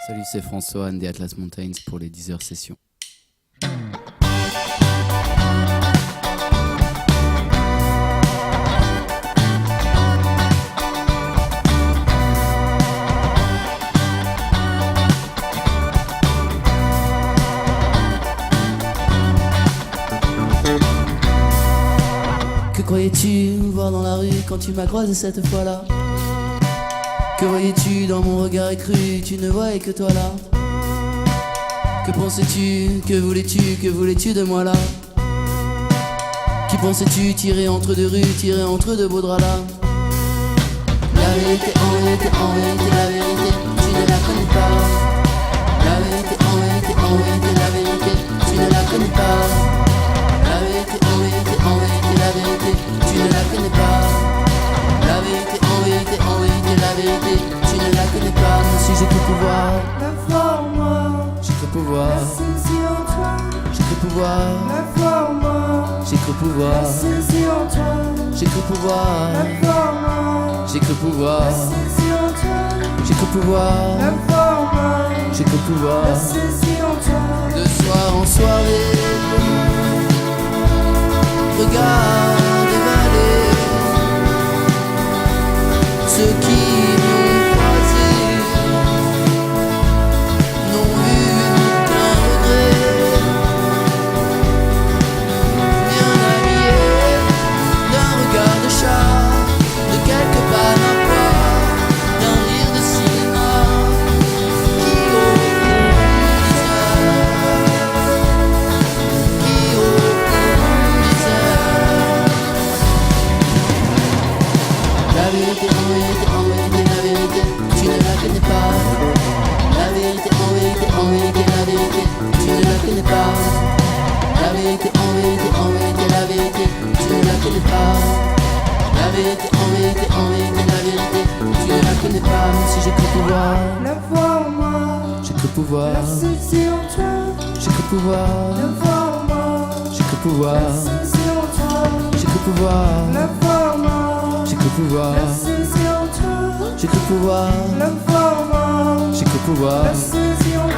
Salut, c'est François Anne des Atlas Mountains pour les 10 heures session. Que croyais-tu voir dans la rue quand tu m'as croisé cette fois-là? Que voyais-tu dans mon regard écru? Tu ne voyais que toi là. Que pensais-tu? Que voulais-tu de moi là? Qui pensais-tu tirer entre deux rues, tirer entre deux beaux draps là? La vérité, en vérité, la vérité, tu ne la connais pas. La vérité, en vérité, la vérité, tu ne la connais pas. La vérité, en vérité, la vérité, tu ne la connais pas. La vérité, en vérité, la vérité, tu ne la connais pas. Moi si j'ai cru pouvoir, informe-moi, j'ai cru pouvoir, saisis en toi, j'ai cru pouvoir, informe-moi, j'ai cru pouvoir, saisis en toi, j'ai cru pouvoir, informe-moi, j'ai cru pouvoir, saisis en toi, j'ai cru pouvoir, informe-moi, j'ai cru pouvoir. saisis en toi. De soir en soirée, regarde dévaler ceux qui m'ont croisé n'ont vu qu'un regret, bien habillé d'un regard de chat, de quelques pas d'emploi, d'un rire de cinéma qui au fond misère, qui au fond misère. La vérité, en vérité, la vérité, tu ne la connais pas. La vérité, en vérité, la vérité, tu ne la connais pas. La vérité, en vérité, la vérité, tu ne la connais pas. La vérité, en vérité, la vérité, tu ne la connais pas. Même si j'ai cru pouvoir, Informe-moi, j'ai cru pouvoir, saisis en toi, j'ai cru pouvoir, informe-moi, j'ai cru pouvoir, saisis en toi, j'ai cru pouvoir, informe-moi, j'ai cru pouvoir, saisis en toi, j'ai cru pouvoir, informe-moi, j'ai cru pouvoir. saisis en toi.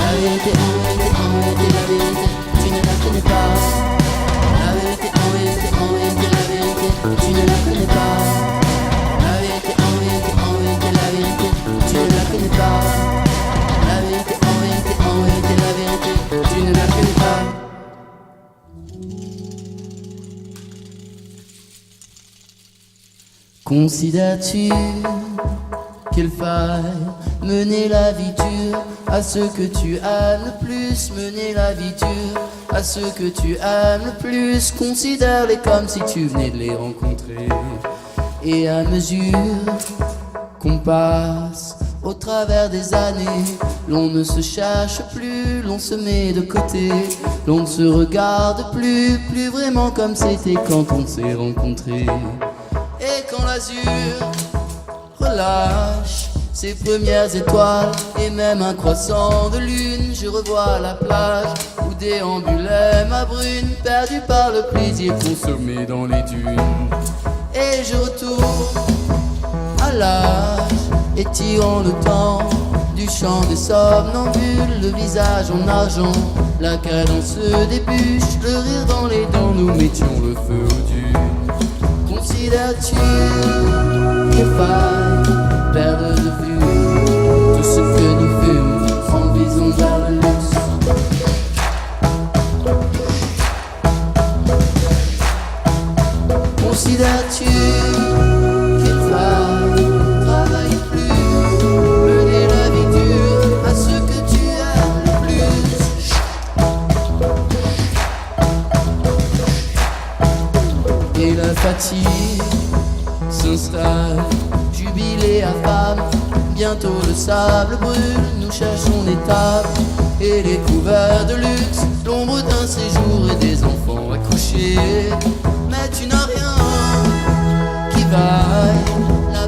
La vérité, en vérité, la vérité, tu ne la connais pas. La vérité, en vérité, la vérité, tu ne la connais pas. La vérité, en vérité, la vérité, tu ne la connais pas. La vérité, en vérité, la vérité, tu ne la connais pas. Considères-tu qu'il faille mener la vie dure à ceux que tu aimes le plus, mener la vie dure à ceux que tu aimes le plus, considère-les comme si tu venais de les rencontrer. Et à mesure qu'on passe au travers des années, l'on ne se cherche plus, l'on se met de côté, l'on ne se regarde plus, plus vraiment comme c'était quand on s'est rencontrés. Et quand l'azur relâche ses premières étoiles et même un croissant de lune, je revois la plage où déambulait ma brune, perdue par le plaisir consommé dans les dunes. Et je retourne à l'âge, étirant le temps du chant des somnambules, le visage en argent, la cadence débûche, le rire dans les dents, nous mettions le feu aux dunes. Considères-tu qu'il faille perdre de vue tout ce que nous fûmes en visant vers le luxe? Considères-tu qu'il faille travailler plus, mener la vie dure à ceux que tu aimes le plus? Et la fatigue s'installe, jubilé affable, bientôt le sable brûle, nous cherchons l'étape et les couverts de luxe, l'ombre d'un séjour et des enfants à coucher. Mais tu n'as rien qui vaille la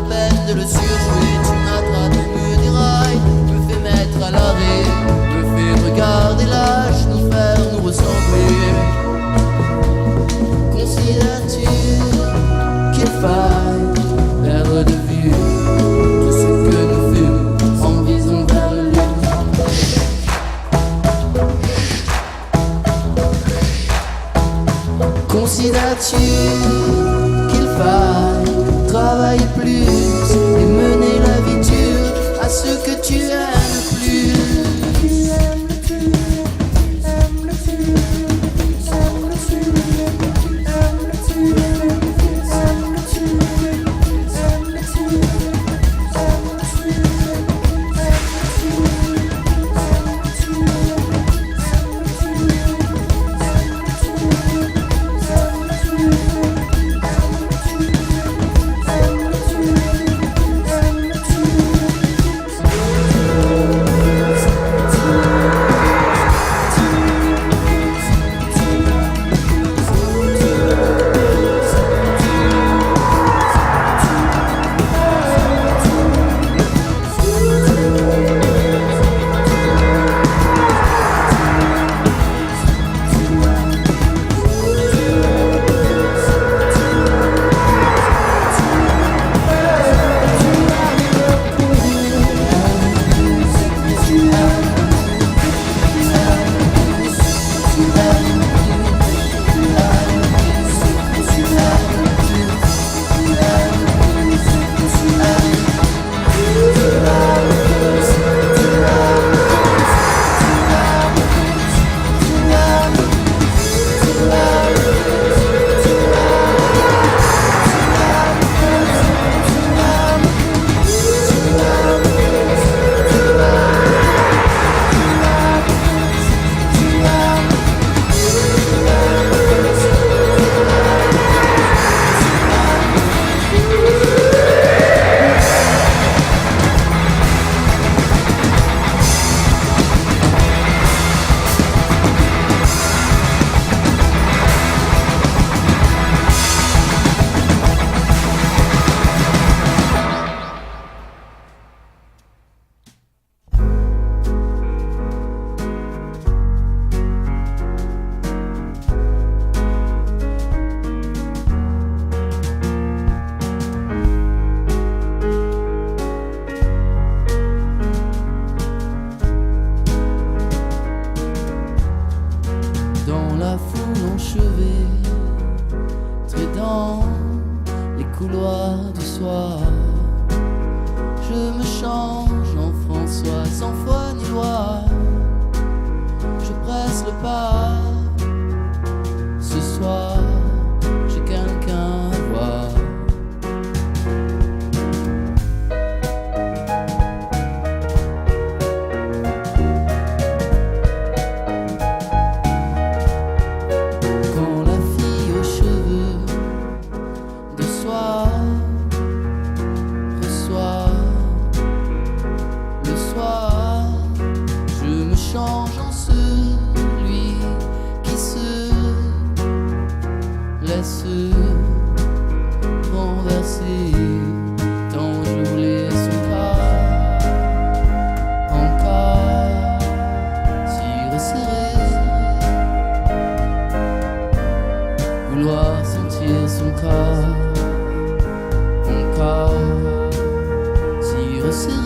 Considères-tu qu'il faille travailler plus et mener la vie dure à ceux que tu aimes plus? Dans la foule enchevée, dans les couloirs du soir, je me change en François sans foi ni loi. Je presse le pas. Ce soir, j'ai quelqu'un à voir. Quand la fille aux cheveux de soie reçoit le soir, je me change en celui qui se laisse renverser. Tant je voulais son corps encore si resserré, vouloir sentir son corps encore si resserré.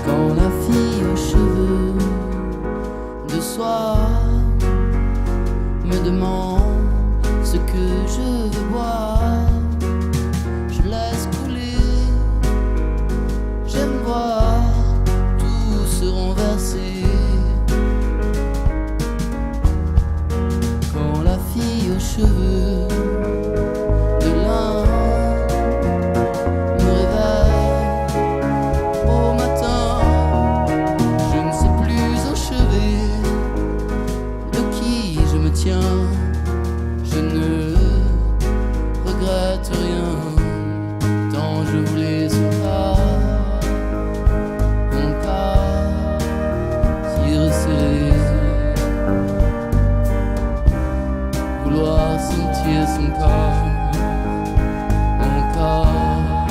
Quand la fille aux cheveux de soie me demande ce que je veux boire, je laisse couler. J'aime voir tout se renverser. Quand la fille aux cheveux de lin me réveille au matin, je ne sais plus au chevet de qui je me tiens. Je ne regrette rien, tant je voulais son corps encore si resserré, vouloir sentir son corps encore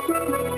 Thank you.